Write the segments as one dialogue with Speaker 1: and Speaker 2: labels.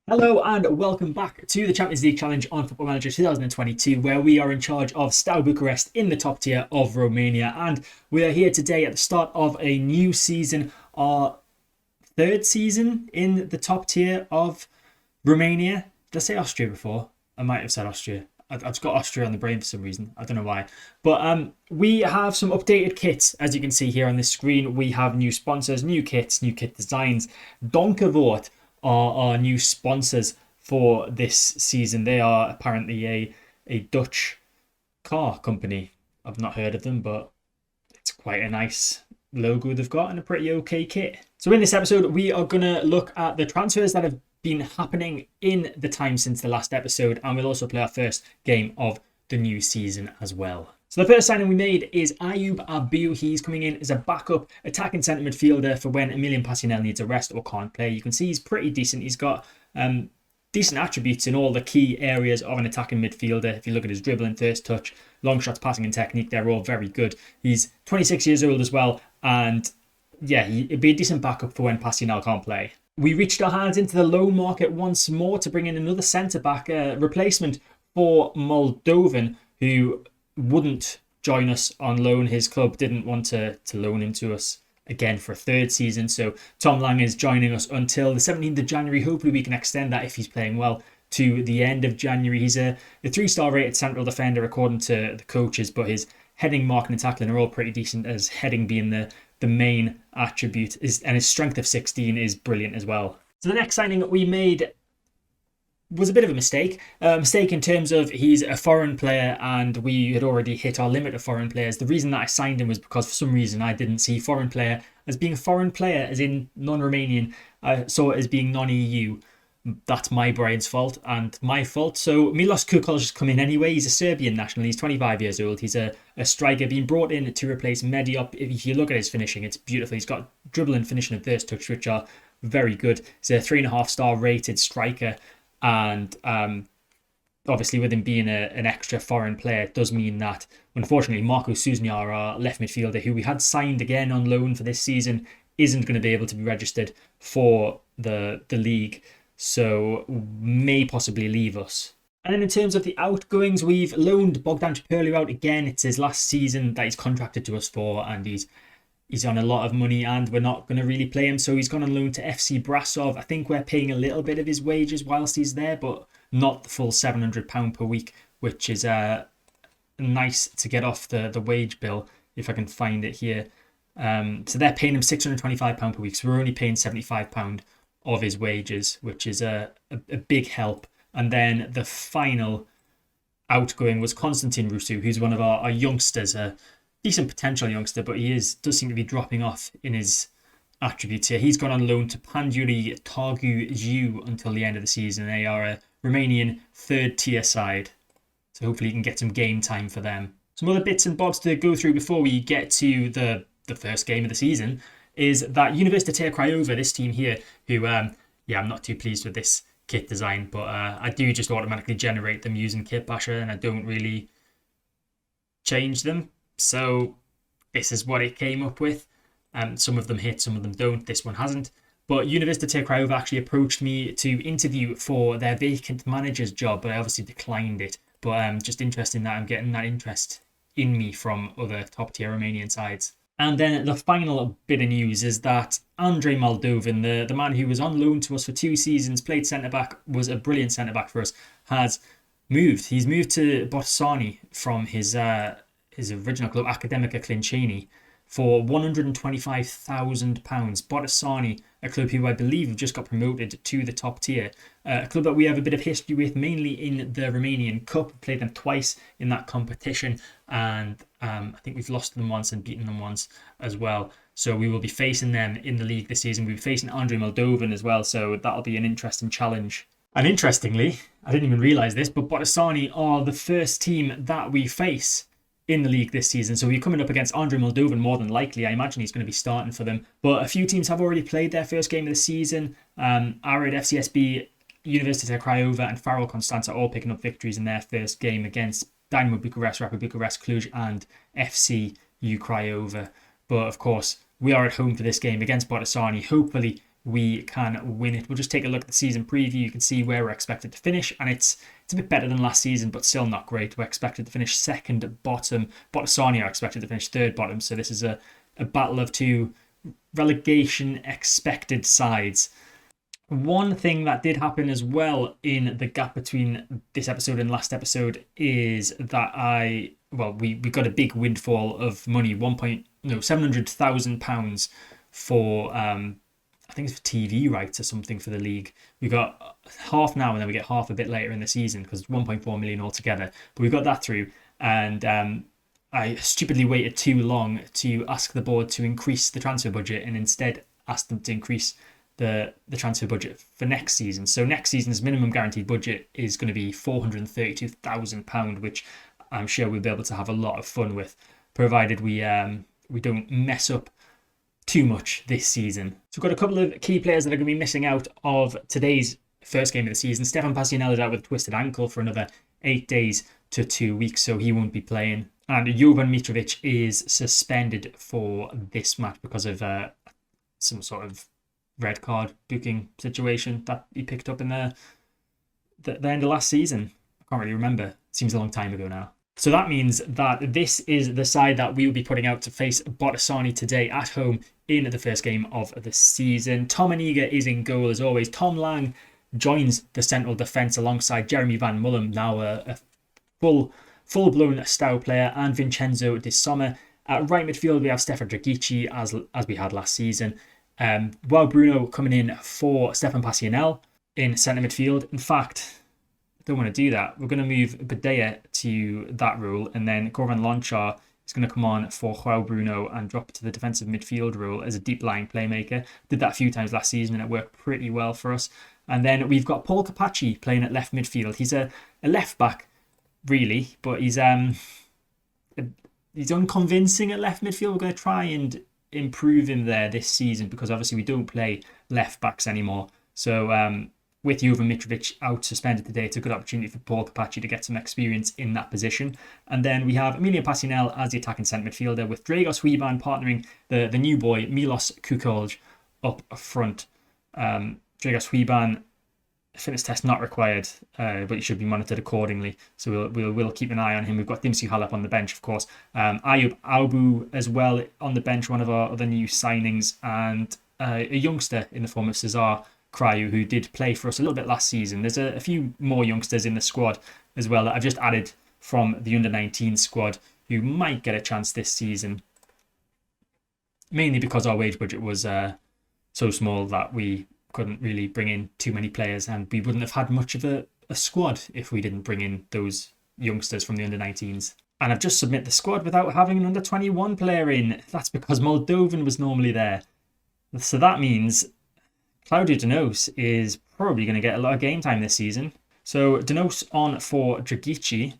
Speaker 1: Hello and welcome back to the Champions League Challenge on Football Manager 2022, where we are in charge of Steaua Bucharest in the top tier of Romania. And we are here today at the start of a new season, our third season in the top tier of Romania. Did I say Austria before? I might have said Austria. I've just got Austria on the brain for some reason. I don't know why. But we have some updated kits, as you can see here on this screen. We have new sponsors, new kits, new kit designs. Donkervoort are our new sponsors for this season. They are apparently a Dutch car company. I've not heard of them, but it's quite a nice logo they've got and a pretty okay kit. So in this episode, we are going to look at the transfers that have been happening in the time since the last episode, and we'll also play our first game of the new season as well. So the first signing we made is Ayub Abiu. He's coming in as a backup attacking centre midfielder for when Emilian Pasinel needs a rest or can't play. You can see he's pretty decent. He's got decent attributes in all the key areas of an attacking midfielder. If you look at his dribbling, first touch, long shots, passing and technique, they're all very good. He's 26 years old as well, and yeah, he'd be a decent backup for when Pasinel can't play. We reached our hands into the loan market once more to bring in another centre-back, replacement for Moldovan, who wouldn't join us on loan. His club didn't want to loan him to us again for a third season. So Tom Lang is joining us until the 17th of January. Hopefully we can extend that if he's playing well to the end of January. He's a 3-star rated central defender according to the coaches, but his heading, marking and tackling are all pretty decent, as heading being the main attribute, and his strength of 16 is brilliant as well. So the next signing that we made was a bit of a mistake. Mistake in terms of he's a foreign player and we had already hit our limit of foreign players. The reason that I signed him was because for some reason I didn't see foreign player as being a foreign player, as in non-Romanian. I saw it as being non-EU. That's my brain's fault and my fault. So Milos Kukolj has come in anyway. He's a Serbian national. He's 25 years old. He's a striker being brought in to replace Mediop. If you look at his finishing, it's beautiful. He's got dribble and finishing and first touch, which are very good. He's a 3.5-star rated striker. And obviously with him being an extra foreign player, it does mean that, unfortunately, Marco Susniar, our left midfielder, who we had signed again on loan for this season, isn't going to be able to be registered for the league. So may possibly leave us. And then in terms of the outgoings, we've loaned Bogdan Ciperliu out again. It's his last season that he's contracted to us for, and he's on a lot of money and we're not going to really play him. So he's gone on loan to FC Brasov. I think we're paying a little bit of his wages whilst he's there, but not the full £700 per week, which is nice to get off the wage bill, if I can find it here. So they're paying him £625 per week. So we're only paying £75 of his wages, which is a big help. And then the final outgoing was Konstantin Rusu, who's one of our youngsters, a decent potential youngster, but he does seem to be dropping off in his attributes here. He's gone on loan to Panduri Targu Zhu until the end of the season. They are a Romanian third tier side, so hopefully you can get some game time for them. Some other bits and bobs to go through before we get to the first game of the season is that Universitatea Craiova, this team here, who I'm not too pleased with this kit design, but I do just automatically generate them using Kitbasher and I don't really change them. So this is what it came up with. Some of them hit, some of them don't. This one hasn't. But Universitatea Craiova actually approached me to interview for their vacant manager's job, but I obviously declined it. But just interesting that I'm getting that interest in me from other top tier Romanian sides. And then the final bit of news is that Andrei Moldovan, the man who was on loan to us for 2 seasons, played centre-back, was a brilliant centre-back for us, has moved. He's moved to Botosani from his original club, Academica Clinceni, for £125,000. Botosani, a club who I believe have just got promoted to the top tier. A club that we have a bit of history with, mainly in the Romanian Cup. We played them twice in that competition, and I think we've lost them once and beaten them once as well. So we will be facing them in the league this season. We'll be facing Andrei Moldovan as well, so that'll be an interesting challenge. And interestingly, I didn't even realise this, but Botosani are the first team that we face in the league this season. So we're coming up against Andrei Moldovan more than likely. I imagine he's going to be starting for them. But a few teams have already played their first game of the season. Arid, FCSB, Universitatea Craiova and Farul Constanța all picking up victories in their first game against Dynamo Bucharest, Rapid Bucharest, Cluj and FC Craiova. But of course, we are at home for this game against Botosani. Hopefully we can win it. We'll just take a look at the season preview. You can see where we're expected to finish, and it's a bit better than last season, but still not great. We're expected to finish second bottom. Botosani are expected to finish third bottom, so this is a battle of two relegation expected sides. One thing that did happen as well in the gap between this episode and last episode is that we got a big windfall of money, £700,000 for I think it's for TV rights or something for the league. We got half now, and then we get half a bit later in the season because it's 1.4 million altogether. But we got that through, and I stupidly waited too long to ask the board to increase the transfer budget, and instead asked them to increase the transfer budget for next season. So next season's minimum guaranteed budget is going to be £432,000, which I'm sure we'll be able to have a lot of fun with, provided we don't mess up too much this season. So we've got a couple of key players that are going to be missing out of today's first game of the season. Stefan Passionel is out with a twisted ankle for another 8 days to 2 weeks, so he won't be playing. And Jovan Mitrovic is suspended for this match because of some sort of red card booking situation that he picked up in the end of last season. I can't really remember. It seems a long time ago now. So that means that this is the side that we will be putting out to face Botosani today at home in the first game of the season. Tom Aniga is in goal as always. Tom Lang joins the central defence alongside Jeremy Van Mullen, now a full-blown Steaua player, and Vincenzo De Sommer. At right midfield, we have Stefan Dragici as we had last season. While Bruno coming in for Stefan Passionel in centre midfield. In fact, don't want to do that. We're going to move Badea to that role, and then Goran Lonchar is going to come on for Joao Bruno and drop to the defensive midfield role as a deep lying playmaker. Did that a few times last season and it worked pretty well for us. And then we've got Paul Capacci playing at left midfield. He's a left back, really, but he's unconvincing at left midfield. We're going to try and improve him there this season because obviously we don't play left backs anymore. So with Jovan Mitrovic out suspended today, it's a good opportunity for Paul Capacci to get some experience in that position. And then we have Emilian Passionel as the attacking centre midfielder, with Dragos Hwiban partnering the new boy Milos Kukolj up front. Dragos Hwiban, fitness test not required, but he should be monitored accordingly. So we'll keep an eye on him. We've got Dimsu Halep on the bench, of course. Ayub Aubu as well on the bench, one of our other new signings, and a youngster in the form of Cesar Cryu, who did play for us a little bit last season. There's a few more youngsters in the squad as well that I've just added from the under-19 squad who might get a chance this season, mainly because our wage budget was so small that we couldn't really bring in too many players, and we wouldn't have had much of a squad if we didn't bring in those youngsters from the under-19s. And I've just submitted the squad without having an under-21 player in. That's because Moldovan was normally there. So that means Claudio Danos is probably going to get a lot of game time this season. So Danos on for Dragici.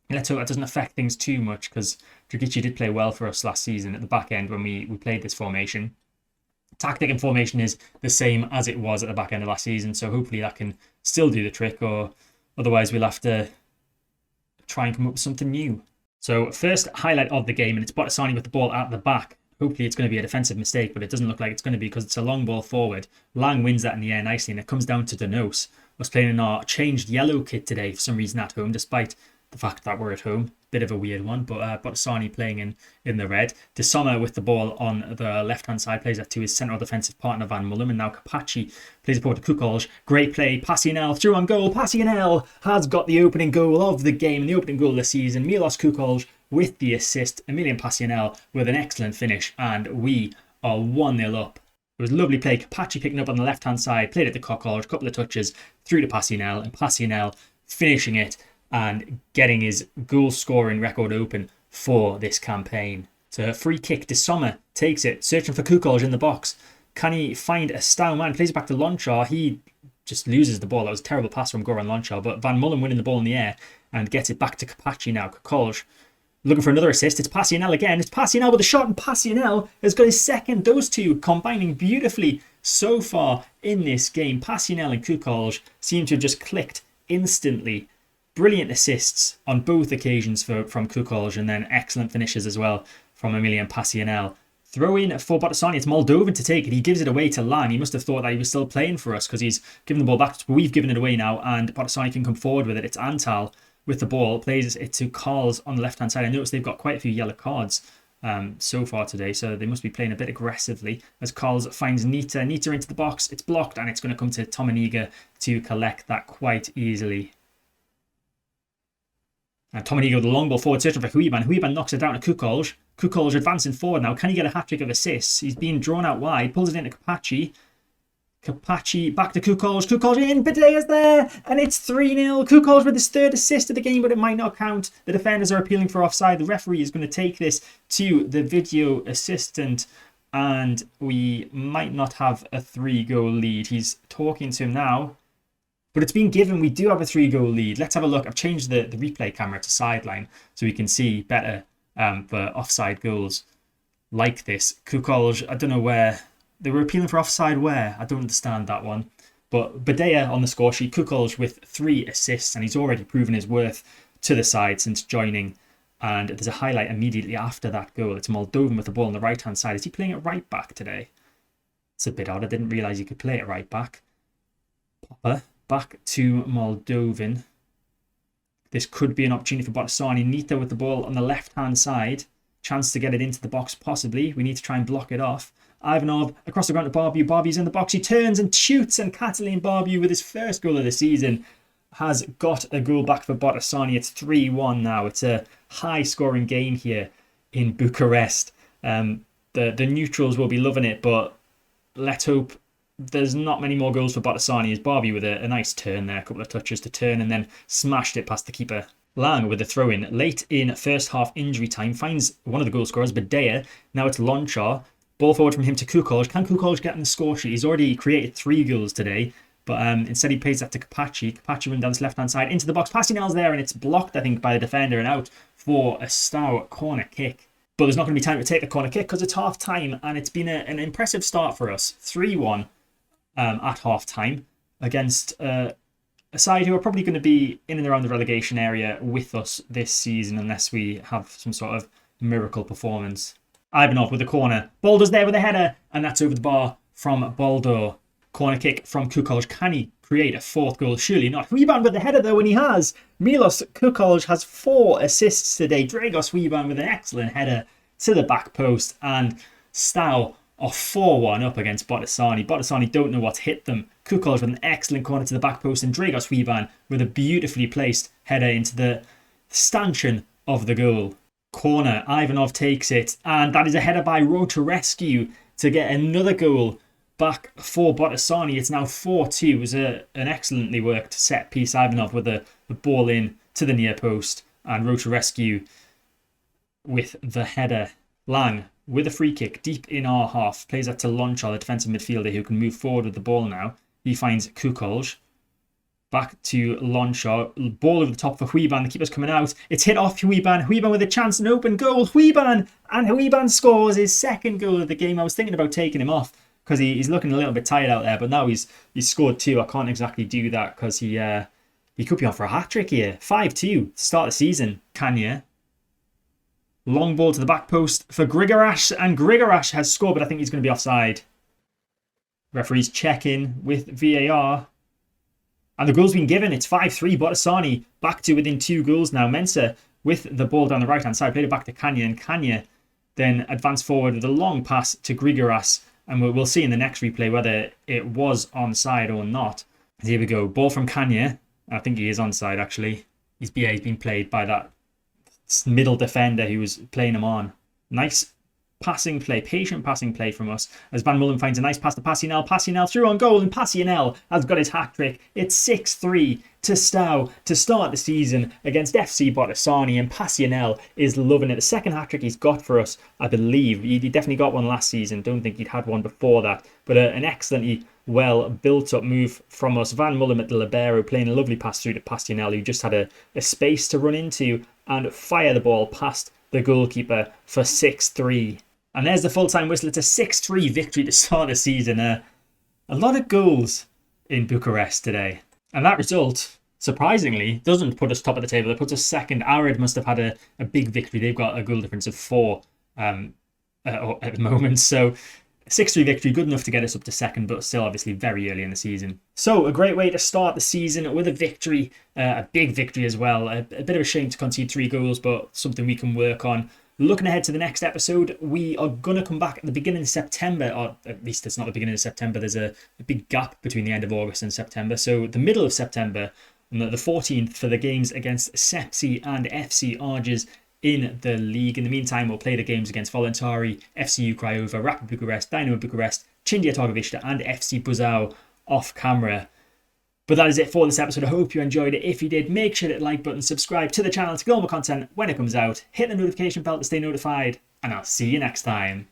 Speaker 1: Let's hope that doesn't affect things too much, because Dragici did play well for us last season at the back end when we played this formation. Tactic and formation is the same as it was at the back end of last season, so hopefully that can still do the trick, or otherwise we'll have to try and come up with something new. So first highlight of the game, and it's Botosani with the ball at the back. Hopefully it's going to be a defensive mistake, but it doesn't look like it's going to be because it's a long ball forward. Lang wins that in the air nicely, and it comes down to Danos. I was playing in our changed yellow kit today for some reason at home, despite the fact that we're at home. Bit of a weird one, but Botosani playing in the red. De Sommer with the ball on the left-hand side plays that to his central defensive partner Van Mullen, and now Capacci plays it forward to Kukolj. Great play, Passionel through on goal. Passionel has got the opening goal of the game, and the opening goal of the season. Milos Kukolj with the assist, Emilian Passionel with an excellent finish, and we are 1-0 up. It was a lovely play. Capacci picking up on the left-hand side, played it to Kukolj, a couple of touches through to Passionel, and Passionel finishing it and getting his goal-scoring record open for this campaign. So a free kick, De Sommer takes it, searching for Kukolj in the box. Can he find a Steaua man? Plays it back to Lonchar. He just loses the ball. That was a terrible pass from Goran Lonchar, but Van Mullen winning the ball in the air and gets it back to Capacci now. Kukolj looking for another assist. It's Passionel again. It's Passionel with a shot, and Passionel has got his second. Those two combining beautifully so far in this game. Passionel and Kukolj seem to have just clicked instantly. Brilliant assists on both occasions from Kukolj, and then excellent finishes as well from Emilian Passionel. Throw in for Botosani. It's Moldovan to take it. He gives it away to Lang. He must have thought that he was still playing for us because he's given the ball back. But we've given it away now, and Botosani can come forward with it. It's Antal with the ball. Plays it to Carls on the left-hand side. I noticed they've got quite a few yellow cards so far today, so they must be playing a bit aggressively as Carls finds Nita. Nita into the box. It's blocked, and it's going to come to Tomaniga to collect that quite easily. And Tomaniga with the long ball forward, searching for Huiban. Huiban knocks it down to Kukolj. Kukolj advancing forward now. Can he get a hat-trick of assists? He's being drawn out wide. Pulls it into Kapachi. Kapachi back to Kukolj. Kukolj in. Bidea's there. And it's 3-0. Kukolj with his third assist of the game, but it might not count. The defenders are appealing for offside. The referee is going to take this to the video assistant. And we might not have a 3-goal lead. He's talking to him now. But it's been given. We do have a 3-goal lead. Let's have a look. I've changed the replay camera to sideline so we can see better for offside goals like this. Kukolj, I don't know where. They were appealing for offside where? I don't understand that one. But Bidea on the score sheet. Kukolj with 3 assists, and he's already proven his worth to the side since joining. And there's a highlight immediately after that goal. It's Moldovan with the ball on the right-hand side. Is he playing it right back today? It's a bit odd. I didn't realise he could play it right back. Popper. Back to Moldovan. This could be an opportunity for Botosani. Nita with the ball on the left-hand side. Chance to get it into the box, possibly. We need to try and block it off. Ivanov across the ground to Barbew. Barbew's in the box. He turns and shoots. And Catalin Barbew, with his first goal of the season, has got a goal back for Botosani. It's 3-1 now. It's a high-scoring game here in Bucharest. The neutrals will be loving it, but let's hope there's not many more goals for Botosani as Barbew with a nice turn there, a couple of touches to turn and then smashed it past the keeper. Lang with a throw-in late in first half injury time finds one of the goal scorers, Bidea. Now it's Lonchar. Ball forward from him to Kukolj. Can Kukolj get on the score sheet? He's already created 3 goals today, but instead he plays that to Kapachi. Kapachi run down his left-hand side into the box. Passinel's there and it's blocked, I think, by the defender and out for a Steaua corner kick. But there's not going to be time to take the corner kick because it's half-time and it's been an impressive start for us. 3-1. At half time against a side who are probably going to be in and around the relegation area with us this season unless we have some sort of miracle performance. Ivanov with a corner. Baldo's there with a header, and that's over the bar from Baldo. Corner kick from Kukolj. Can he create a 4th goal? Surely not. Rebound with the header though, and he has. Milos Kukolj has 4 assists today. Dragos rebound with an excellent header to the back post, and Steaua are 4-1 up against Botosani. Botosani don't know what's hit them. Kukolj with an excellent corner to the back post, and Dragos Wiban with a beautifully placed header into the stanchion of the goal. Corner, Ivanov takes it, and that is a header by Rotarescu to get another goal back for Botosani. It's now 4-2. It was an excellently worked set piece. Ivanov with the ball in to the near post, and Rotarescu with the header. Lang with a free kick deep in our half. Plays that to Lonchar, the defensive midfielder who can move forward with the ball now. He finds Kukolj. Back to Lonchar. Ball over the top for Huiban. The keeper's coming out. It's hit off Huiban. Huiban with a chance, an open goal. Huiban! And Huiban scores his 2nd goal of the game. I was thinking about taking him off because he's looking a little bit tired out there. But now he's scored 2. I can't exactly do that because he could be on for a hat-trick here. 5-2 to start the season. Kanya. Long ball to the back post for Grigorash, and Grigorash has scored, but I think he's going to be offside. Referees check in with VAR. And the goal's been given. It's 5-3. Botosani back to within 2 goals now. Mensah with the ball down the right-hand side. Played it back to Kanya, and Kanya then advanced forward with a long pass to Grigoras. And we'll see in the next replay whether it was onside or not. Here we go. Ball from Kanya. I think he is onside, actually. He's been played by that middle defender who was playing him on. Nice passing play, patient passing play from us as Van Mullen finds a nice pass to Passinel. Passinel through on goal, and Passinel has got his hat-trick. It's 6-3 to Steaua to start the season against FC Botosani, and Passinel is loving it. The 2nd hat-trick he's got for us, I believe. He definitely got one last season. Don't think he'd had one before that, but an excellently well built up move from us. Van Mullen at the libero playing a lovely pass through to Pastinel, who just had a space to run into and fire the ball past the goalkeeper for 6-3. And there's the full-time whistle. It's a 6-3 victory to start the season. A lot of goals in Bucharest today. And that result, surprisingly, doesn't put us top of the table. It puts us 2nd. Arid must have had a big victory. They've got a goal difference of 4. at the moment. So 6-3 victory, good enough to get us up to second, but still obviously very early in the season. So a great way to start the season with a victory, a big victory as well. A bit of a shame to concede 3 goals, but something we can work on. Looking ahead to the next episode, we are going to come back at the beginning of September, or at least it's not the beginning of September. There's a big gap between the end of August and September. So the middle of September, on the 14th, for the games against Sepsi and FC Arges in the league. In the meantime, we'll play the games against Voluntari, FCU Craiova, Rapid Bucharest, Dynamo Bucharest, Chindia Targoviște and FC Buzău off camera. But that is it for this episode. I hope you enjoyed it. If you did, make sure to hit the like button, subscribe to the channel to get all more content when it comes out, hit the notification bell to stay notified, and I'll see you next time.